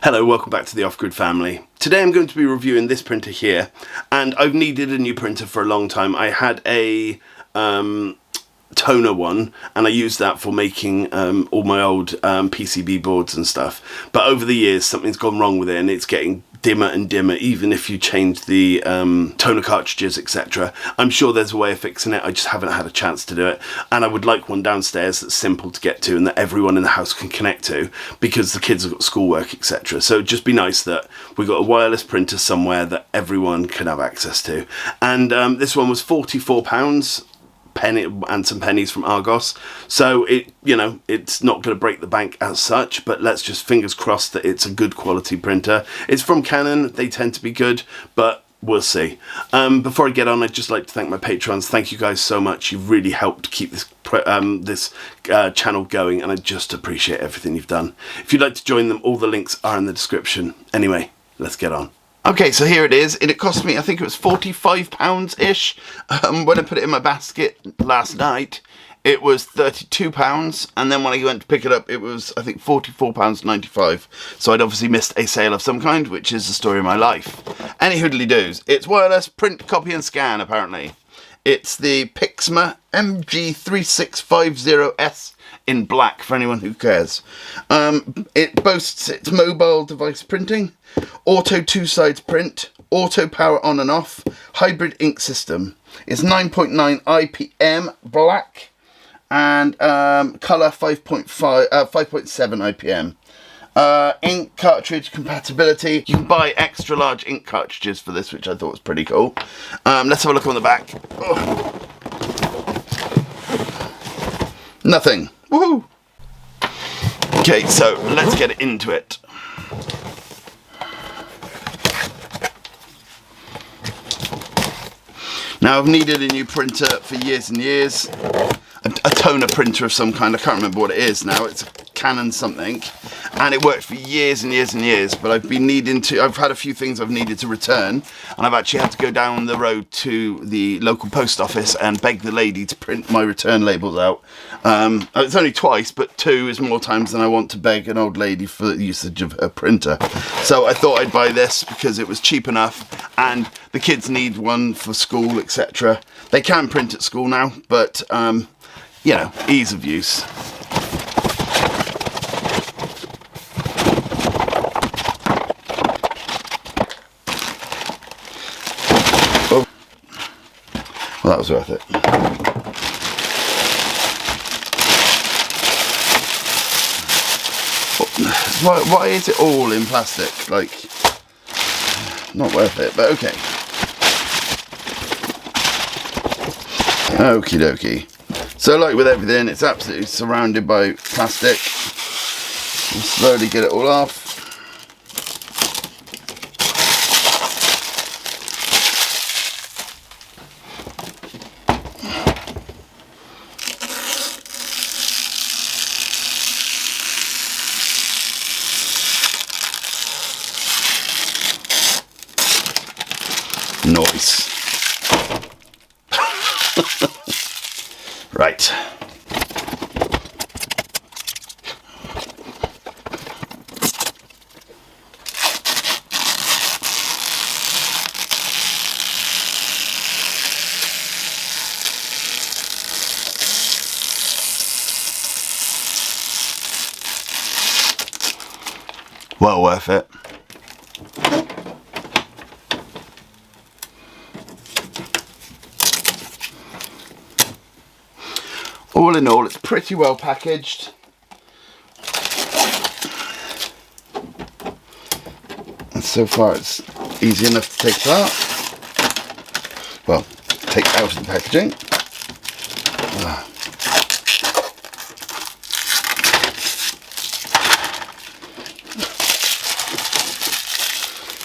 Hello, welcome back to the Off Grid family. Today I'm going to be reviewing this printer here, and I've needed a new printer for a long time. I had a toner one, and I used that for making all my old PCB boards and stuff. But over the years, something's gone wrong with it, and it's getting dimmer and dimmer, even if you change the toner cartridges, etc. I'm sure there's a way of fixing it. I just haven't had a chance to do it, and I would like one downstairs that's simple to get to and that everyone in the house can connect to, because the kids have got schoolwork, etc. So it'd just be nice that we got a wireless printer somewhere that everyone can have access to. And this one was £44, penny and some pennies from Argos, so it's not going to break the bank as such, but let's just fingers crossed that it's a good quality printer. It's from Canon, they tend to be good, but we'll see. Before I get on, I'd just like to thank my patrons. Thank you guys so much. You've really helped keep this channel going, and I just appreciate everything you've done. If you'd like to join them, all the links are in the description. Anyway, let's get on. Okay, so here it is. It cost me, I think it was £45-ish. When I put it in my basket last night, it was £32. And then when I went to pick it up, it was, I think, £44.95. So I'd obviously missed a sale of some kind, which is the story of my life. Any hoodly-doos. It's wireless, print, copy and scan, apparently. It's the Pixma MG3650S in black, for anyone who cares. It boasts its mobile device printing, auto two-sides print, auto power on and off, hybrid ink system. It's 9.9 IPM black, and colour 5.7 IPM. Ink cartridge compatibility. You can buy extra large ink cartridges for this, which I thought was pretty cool. Let's have a look on the back. Oh. Nothing. Woohoo! Okay, so let's get into it. Now, I've needed a new printer for years and years. A toner printer of some kind. I can't remember what it is now. It's a Canon something, and it worked for years and years and years, but I've had a few things I've needed to return, and I've actually had to go down the road to the local post office and beg the lady to print my return labels out. It's only twice, but 2 is more times than I want to beg an old lady for the usage of her printer. So I thought I'd buy this because it was cheap enough, and the kids need one for school, etc. They can print at school now, but you know, ease of use. Oh. Well, that was worth it. Why is it all in plastic? Like, not worth it, but okay. Okie dokie. So like with everything, it's absolutely surrounded by plastic. We'll slowly get it all off. Noise. Right. Well worth it. All in all, it's pretty well packaged. And so far it's easy enough to take apart. Well, take out of the packaging.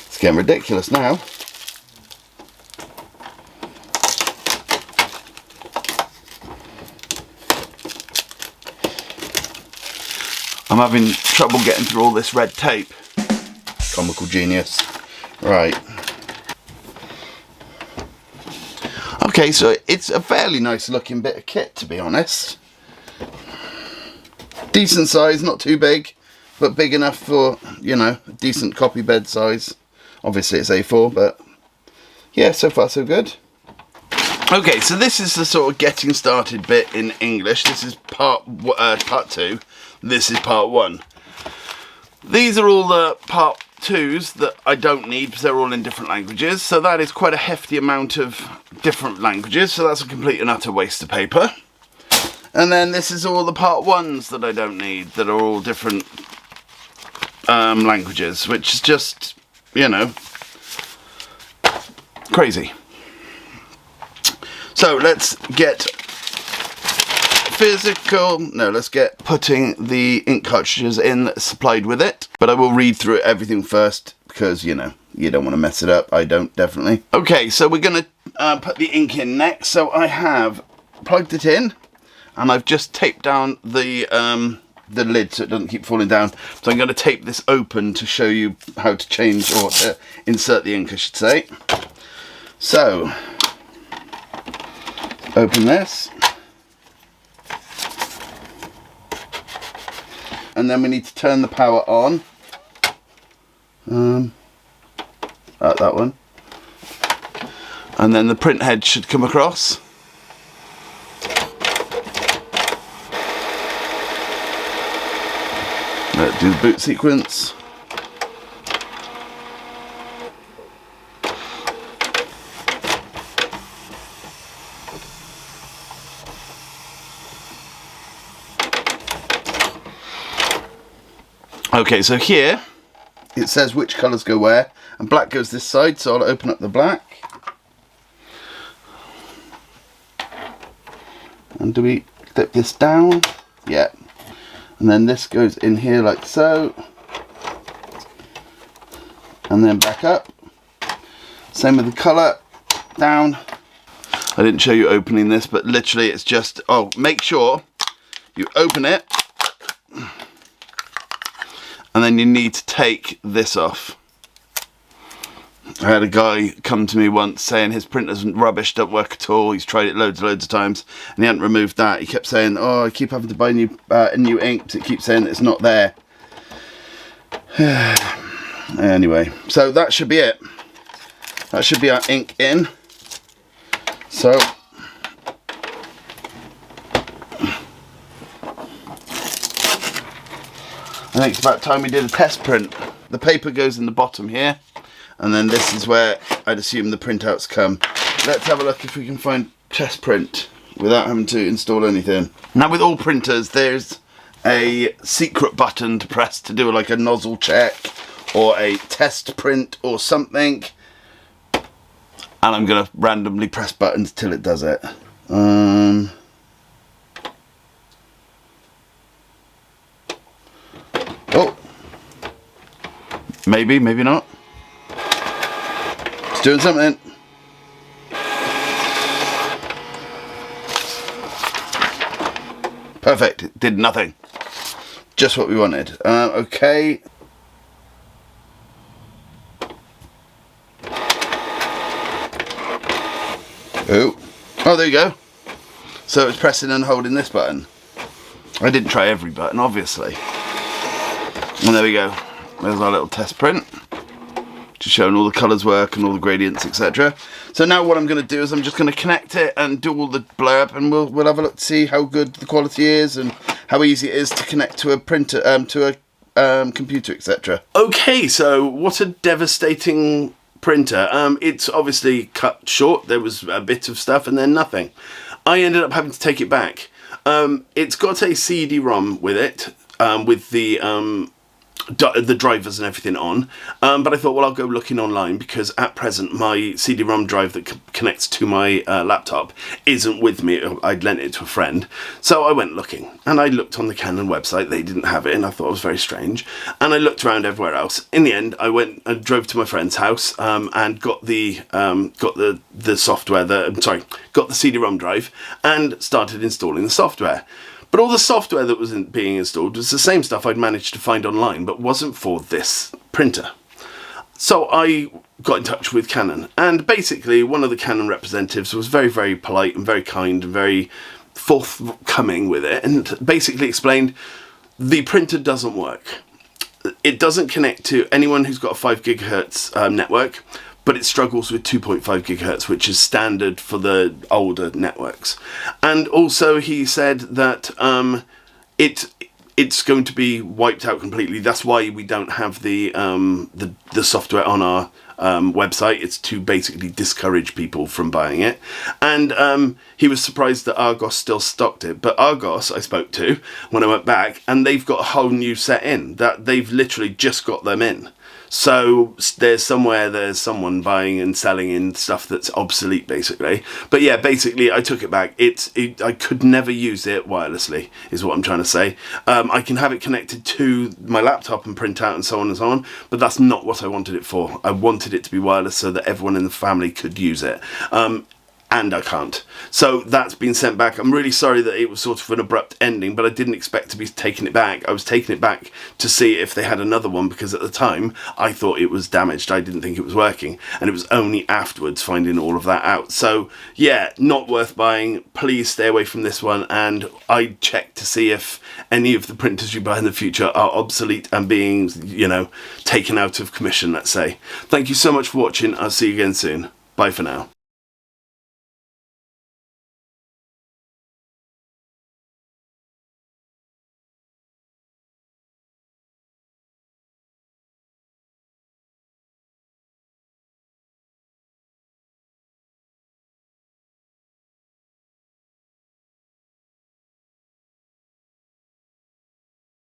It's getting ridiculous now. I'm having trouble getting through all this red tape. Comical genius. Right. Okay, so it's a fairly nice looking bit of kit, to be honest. Decent size, not too big. but big enough for, you know, a decent copy bed size. Obviously it's A4, but yeah, so far so good. Okay, so this is the sort of getting started bit in English. This is part 2. This is part 1. These are all the part 2s that I don't need because they're all in different languages. So that is quite a hefty amount of different languages. So that's a complete and utter waste of paper. And then this is all the part 1s that I don't need that are all different languages, which is just, you know, crazy. So let's get let's get putting the ink cartridges in supplied with it. But I will read through everything first because, you know, you don't want to mess it up. I don't, definitely. Okay, so we're going to put the ink in next. So I have plugged it in and I've just taped down the lid so it doesn't keep falling down. So I'm going to tape this open to show you how to change, or to insert the ink, I should say. So, open this. And then we need to turn the power on. That one. And then the print head should come across. Let's do the boot sequence. Okay, so here it says which colours go where, and black goes this side, so I'll open up the black. And do we clip this down? Yeah. And then this goes in here like so. And then back up. Same with the colour, down. I didn't show you opening this, but literally it's just, make sure you open it. And then you need to take this off. I had a guy come to me once saying his printer's rubbish, don't work at all. He's tried it loads of times and he hadn't removed that. He kept saying, I keep having to buy a new ink because it keeps saying it's not there. Anyway, so that should be it. That should be our ink in. So, I think it's about time we did a test print. The paper goes in the bottom here, and then this is where I'd assume the printouts come. Let's have a look if we can find test print without having to install anything. Now with all printers there's a secret button to press to do like a nozzle check or a test print or something. And I'm going to randomly press buttons till it does it. Oh, maybe not. It's doing something. Perfect, it did nothing. Just what we wanted. Okay. Oh, there you go. So it's pressing and holding this button. I didn't try every button, obviously. And there we go. There's our little test print. Just showing all the colours work and all the gradients, etc. So now what I'm going to do is I'm just going to connect it and do all the blurb, and we'll have a look to see how good the quality is and how easy it is to connect to a printer, to a computer, etc. Okay, so what a devastating printer. It's obviously cut short. There was a bit of stuff and then nothing. I ended up having to take it back. It's got a CD-ROM with it, with the drivers and everything on, but I thought, well, I'll go looking online, because at present my CD-ROM drive that connects to my laptop isn't with me. I'd lent it to a friend, so I went looking, and I looked on the Canon website. They didn't have it, and I thought it was very strange, and I looked around everywhere else. In the end, I drove to my friend's house and got the software, got the CD-ROM drive and started installing the software. But all the software that was being installed was the same stuff I'd managed to find online, but wasn't for this printer. So I got in touch with Canon, and basically one of the Canon representatives was very, very polite and very kind and very forthcoming with it, and basically explained the printer doesn't work. it doesn't connect to anyone who's got a 5 gigahertz network, but it struggles with 2.5 gigahertz, which is standard for the older networks. And also he said that it's going to be wiped out completely. That's why we don't have the software on our website. It's to basically discourage people from buying it. And he was surprised that Argos still stocked it. But Argos I spoke to when I went back, and they've got a whole new set in, that they've literally just got them in. So there's someone buying and selling in stuff that's obsolete, basically. But yeah, basically I took it back. I could never use it wirelessly, is what I'm trying to say. I can have it connected to my laptop and print out and so on and so on, but that's not what I wanted it for. I wanted it to be wireless so that everyone in the family could use it. And I can't. So that's been sent back. I'm really sorry that it was sort of an abrupt ending, but I didn't expect to be taking it back. I was taking it back to see if they had another one, because at the time I thought it was damaged. I didn't think it was working, and it was only afterwards finding all of that out. So yeah, not worth buying. Please stay away from this one, and I check to see if any of the printers you buy in the future are obsolete and being, taken out of commission, let's say. Thank you so much for watching. I'll see you again soon. Bye for now.